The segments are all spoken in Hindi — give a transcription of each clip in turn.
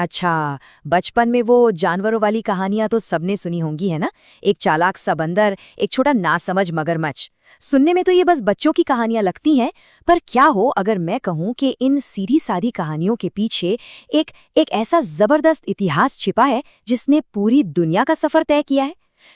अच्छा, बचपन में वो जानवरों वाली कहानियां तो सबने सुनी होंगी, है ना? एक चालाक सा बंदर, एक छोटा नासमझ मगरमच्छ। सुनने में तो ये बस बच्चों की कहानियां लगती हैं, पर क्या हो अगर मैं कहूं कि इन सीधी-सादी कहानियों के पीछे एक एक ऐसा जबरदस्त इतिहास छिपा है जिसने पूरी दुनिया का सफर तय किया है?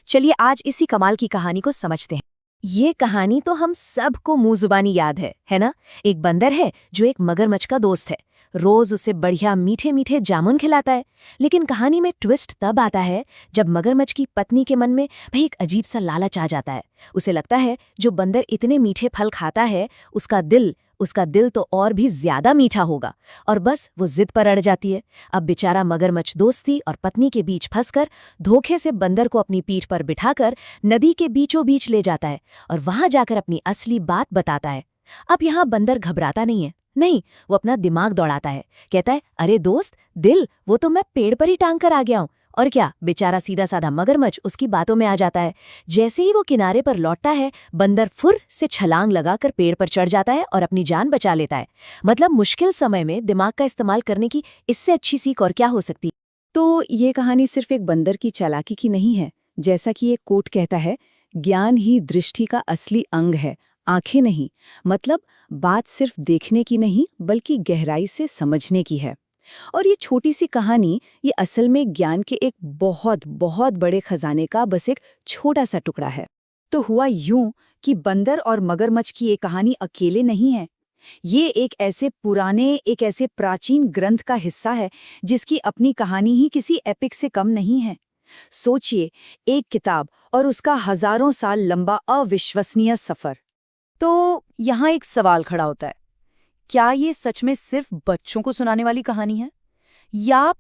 चलिए आज इसी कमाल की कहानी को समझते हैं। ये कहानी तो हम सबको मुंह जुबानी याद है ना? एक बंदर है जो एक मगरमच्छ का दोस्त है। रोज उसे बढ़िया मीठे मीठे जामुन खिलाता है। लेकिन कहानी में ट्विस्ट तब आता है जब मगरमच्छ की पत्नी के मन में भाई एक अजीब सा लालच आ जाता है। उसे लगता है जो बंदर इतने मीठे फल खाता है उसका दिल तो और भी ज्यादा मीठा होगा। और बस वो जिद पर अड़ जाती है। अब बेचारा मगरमच्छ दोस्ती और पत्नी के बीच फंसकर धोखे से बंदर को अपनी पीठ पर बिठाकर नदी के बीचों बीच ले जाता है और वहां जाकर अपनी असली बात बताता है। अब यहाँ बंदर घबराता नहीं है, नहीं, वो अपना दिमाग दौड़ाता है। कहता है, अरे दोस्त, दिल वो तो मैं पेड़ पर ही टांग कर आ गया हूँ। और क्या, बेचारा सीधा साधा मगरमच्छ उसकी बातों में आ जाता है। जैसे ही वो किनारे पर लौटता है, बंदर फुर से छलांग लगाकर पेड़ पर चढ़ जाता है और अपनी जान बचा लेता है। मतलब मुश्किल समय में दिमाग का इस्तेमाल करने की इससे अच्छी सीख और क्या हो सकती है? तो ये कहानी सिर्फ एक बंदर की चालाकी की नहीं है। जैसा कि एक कोट कहता है, ज्ञान ही दृष्टि का असली अंग है, आंखें नहीं। मतलब बात सिर्फ देखने की नहीं बल्कि गहराई से समझने की है। और ये छोटी सी कहानी ये असल में ज्ञान के एक बहुत बहुत बड़े खजाने का बस एक छोटा सा टुकड़ा है। तो हुआ यूं कि बंदर और मगरमच्छ की ये कहानी अकेले नहीं है। ये एक ऐसे प्राचीन ग्रंथ का हिस्सा है जिसकी अपनी कहानी ही किसी एपिक से कम नहीं है। सोचिए, एक किताब और उसका हजारों साल लंबा अविश्वसनीय सफर। तो यहाँ एक सवाल खड़ा होता है, क्या ये सच में सिर्फ बच्चों को सुनाने वाली कहानी है या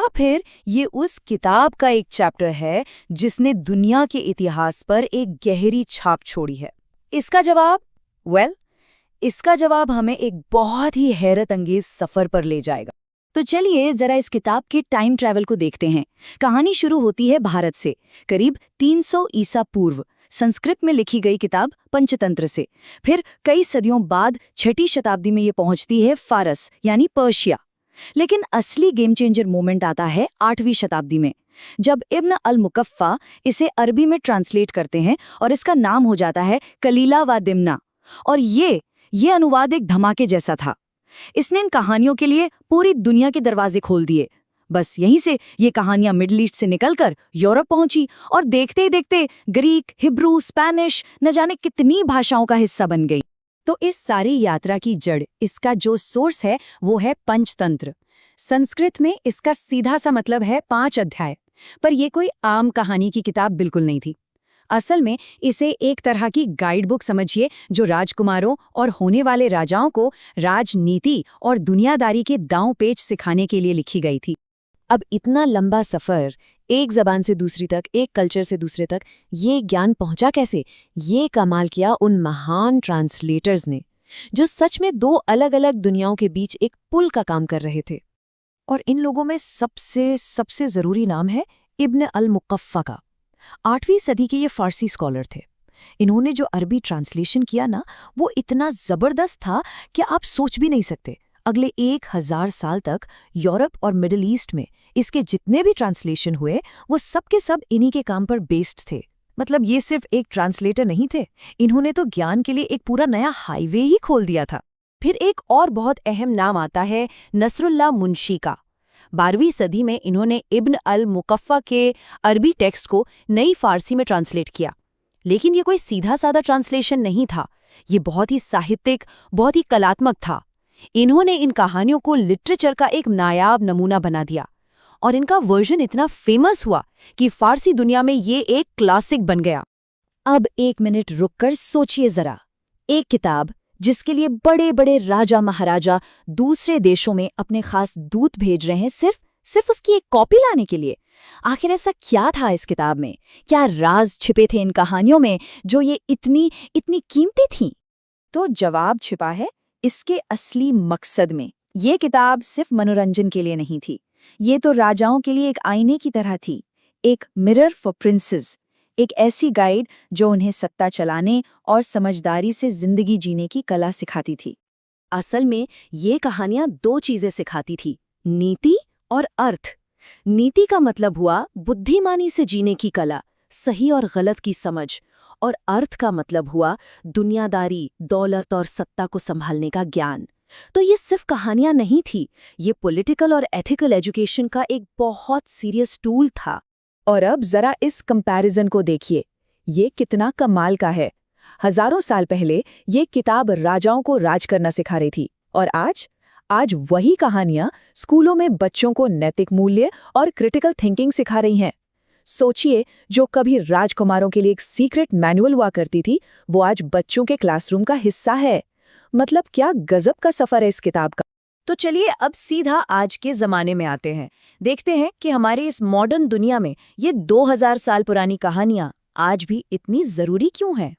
फिर ये उस किताब का एक चैप्टर है जिसने दुनिया के इतिहास पर एक गहरी छाप छोड़ी है? इसका जवाब इसका जवाब हमें एक बहुत ही हैरत अंगेज सफर पर ले जाएगा। तो चलिए जरा इस किताब के टाइम ट्रैवल को देखते हैं। कहानी शुरू होती है भारत से, करीब 300 ईसा पूर्व, संस्कृत में लिखी गई किताब पंचतंत्र से। फिर कई सदियों बाद 6ठी शताब्दी में ये पहुंचती है फारस यानी पर्शिया। लेकिन असली गेम चेंजर मोमेंट आता है 8वीं शताब्दी में, जब इब्न अल मुकफ्फा इसे अरबी में ट्रांसलेट करते हैं और इसका नाम हो जाता है कलीला व दिमना। और ये अनुवाद एक धमाके जैसा था। इसने इन कहानियों के लिए पूरी दुनिया के दरवाजे खोल दिए। बस यहीं से ये कहानियां मिडिल ईस्ट से निकलकर यूरोप पहुंची और देखते ही देखते ग्रीक, हिब्रू, स्पेनिश न जाने कितनी भाषाओं का हिस्सा बन गई। तो इस सारी यात्रा की जड़, इसका जो सोर्स है वो है पंचतंत्र। संस्कृत में इसका सीधा सा मतलब है 5 अध्याय। पर यह कोई आम कहानी की किताब बिल्कुल नहीं थी। असल में इसे एक तरह की गाइड बुक समझिए, जो राजकुमारों और होने वाले राजाओं को राजनीति और दुनियादारी के दांव पेच सिखाने के लिए लिखी गई थी। अब इतना लंबा सफर, एक जबान से दूसरी तक, एक कल्चर से दूसरे तक, ये ज्ञान पहुंचा कैसे? ये कमाल किया उन महान ट्रांसलेटर्स ने, जो सच में 2 अलग-अलग दुनियाओं के बीच एक पुल का काम कर रहे थे। और इन लोगों में सबसे जरूरी नाम है इब्न अल मुकफ्फा का। 8वीं सदी के ये फारसी स्कॉलर थे। इन्होंने जो अरबी ट्रांसलेशन किया ना, वो इतना जबरदस्त था कि आप सोच भी नहीं सकते। अगले 1000 साल तक यूरोप और मिडिल ईस्ट में इसके जितने भी ट्रांसलेशन हुए, वो सब के सब इन्हीं के काम पर बेस्ड थे। मतलब ये सिर्फ एक ट्रांसलेटर नहीं थे, इन्होंने तो ज्ञान के लिए एक पूरा नया हाईवे ही खोल दिया था। फिर एक और बहुत अहम नाम आता है नसरुल्लाह मुंशी का। 12वीं सदी में इन्होंने इब्न अल मुकफ्फा के अरबी टेक्स्ट को नई फारसी में ट्रांसलेट किया। लेकिन ये कोई सीधा साधा ट्रांसलेशन नहीं था, ये बहुत ही साहित्यिक, बहुत ही कलात्मक था। इन्होंने इन कहानियों को लिटरेचर का एक नायाब नमूना बना दिया और इनका वर्जन इतना फेमस हुआ कि फारसी दुनिया में ये एक क्लासिक बन गया। अब 1 मिनट रुककर सोचिए जरा, एक किताब जिसके लिए बड़े बड़े राजा महाराजा दूसरे देशों में अपने खास दूत भेज रहे हैं सिर्फ उसकी एक कॉपी लाने के लिए। आखिर ऐसा क्या था इस किताब में? क्या राज छिपे थे इन कहानियों में जो ये इतनी कीमती थीं? तो जवाब छिपा है इसके असली मकसद में। ये किताब सिर्फ मनोरंजन के लिए नहीं थी, ये तो राजाओं के लिए एक आईने की तरह थी, एक मिरर फॉर प्रिंसेस, एक ऐसी गाइड जो उन्हें सत्ता चलाने और समझदारी से जिंदगी जीने की कला सिखाती थी। असल में ये कहानियां 2 चीजें सिखाती थी। नीति और अर्थ। नीति का मतलब हुआ बुद्धिमानी से जीने की कला, सही और गलत की समझ, और अर्थ का मतलब हुआ दुनियादारी, दौलत और सत्ता को संभालने का ज्ञान। तो ये सिर्फ कहानियां नहीं थी, ये पॉलिटिकल और एथिकल एजुकेशन का एक बहुत सीरियस टूल था। और अब जरा इस कंपैरिजन को देखिए, ये कितना कमाल का है। हजारों साल पहले ये किताब राजाओं को राज करना सिखा रही थी, और आज वही कहानियां स्कूलों में बच्चों को नैतिक मूल्य और क्रिटिकल थिंकिंग सिखा रही हैं। सोचिए, जो कभी राजकुमारों के लिए एक सीक्रेट मैनुअल हुआ करती थी, वो आज बच्चों के क्लासरूम का हिस्सा है। मतलब क्या गजब का सफर है इस किताब का। तो चलिए अब सीधा आज के जमाने में आते हैं। देखते हैं कि हमारे इस मॉडर्न दुनिया में ये 2000 साल पुरानी कहानियां आज भी इतनी जरूरी क्यों हैं।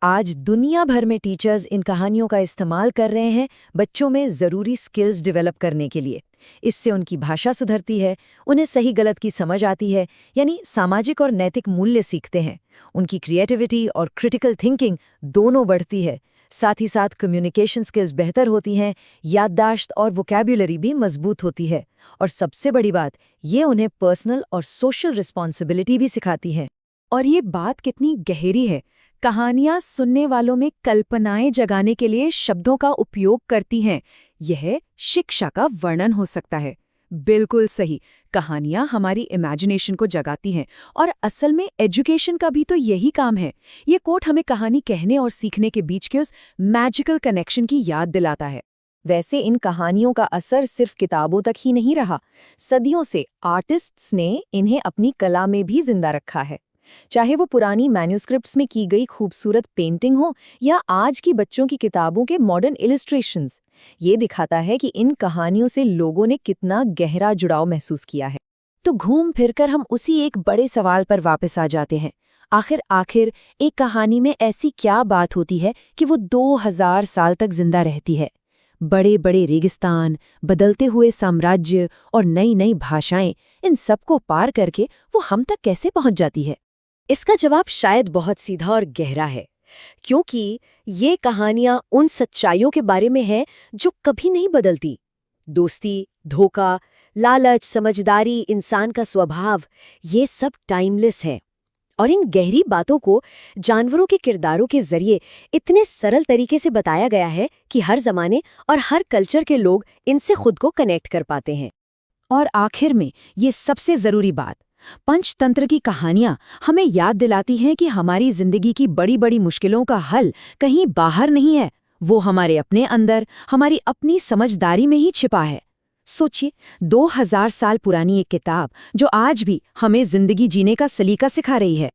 आज दुनिया भर में टीचर्स इन कहानियों का इस्तेमाल कर रहे हैं बच्चों में ज़रूरी स्किल्स डेवलप करने के लिए। इससे उनकी भाषा सुधरती है, उन्हें सही गलत की समझ आती है, यानी सामाजिक और नैतिक मूल्य सीखते हैं। उनकी क्रिएटिविटी और क्रिटिकल थिंकिंग दोनों बढ़ती है। साथ ही साथ कम्युनिकेशन स्किल्स बेहतर होती हैं, याददाश्त और वोकैब्युलरी भी मजबूत होती है। और सबसे बड़ी बात, ये उन्हें पर्सनल और सोशल रिस्पॉन्सिबिलिटी भी सिखाती है। और ये बात कितनी गहरी है। कहानियां सुनने वालों में कल्पनाएं जगाने के लिए शब्दों का उपयोग करती हैं। यह शिक्षा का वर्णन हो सकता है। बिल्कुल सही, कहानियां हमारी इमेजिनेशन को जगाती हैं, और असल में एजुकेशन का भी तो यही काम है। ये कोट हमें कहानी कहने और सीखने के बीच के उस मैजिकल कनेक्शन की याद दिलाता है। वैसे इन कहानियों का असर सिर्फ किताबों तक ही नहीं रहा। सदियों से आर्टिस्ट्स ने इन्हें अपनी कला में भी जिंदा रखा है। चाहे वो पुरानी मैन्युस्क्रिप्ट्स में की गई खूबसूरत पेंटिंग हो या आज की बच्चों की किताबों के मॉडर्न इलस्ट्रेशंस, ये दिखाता है कि इन कहानियों से लोगों ने कितना गहरा जुड़ाव महसूस किया है। तो घूम फिरकर हम उसी एक बड़े सवाल पर वापस आ जाते हैं। आखिर एक कहानी में ऐसी क्या बात होती है कि वो 2000 साल तक जिंदा रहती है? बड़े बड़े रेगिस्तान, बदलते हुए साम्राज्य और नई नई भाषाएं, इन सबको पार करके वो हम तक कैसे पहुंच जाती है? इसका जवाब शायद बहुत सीधा और गहरा है, क्योंकि ये कहानियां उन सच्चाइयों के बारे में हैं जो कभी नहीं बदलती। दोस्ती, धोखा, लालच, समझदारी, इंसान का स्वभाव, ये सब टाइमलेस है। और इन गहरी बातों को जानवरों के किरदारों के जरिए इतने सरल तरीके से बताया गया है कि हर जमाने और हर कल्चर के लोग इनसे खुद को कनेक्ट कर पाते हैं। और आखिर में ये सबसे जरूरी बात, पंचतंत्र की कहानियां हमें याद दिलाती हैं कि हमारी जिंदगी की बड़ी बड़ी मुश्किलों का हल कहीं बाहर नहीं है, वो हमारे अपने अंदर, हमारी अपनी समझदारी में ही छिपा है। सोचिए, 2000 साल पुरानी एक किताब जो आज भी हमें जिंदगी जीने का सलीका सिखा रही है।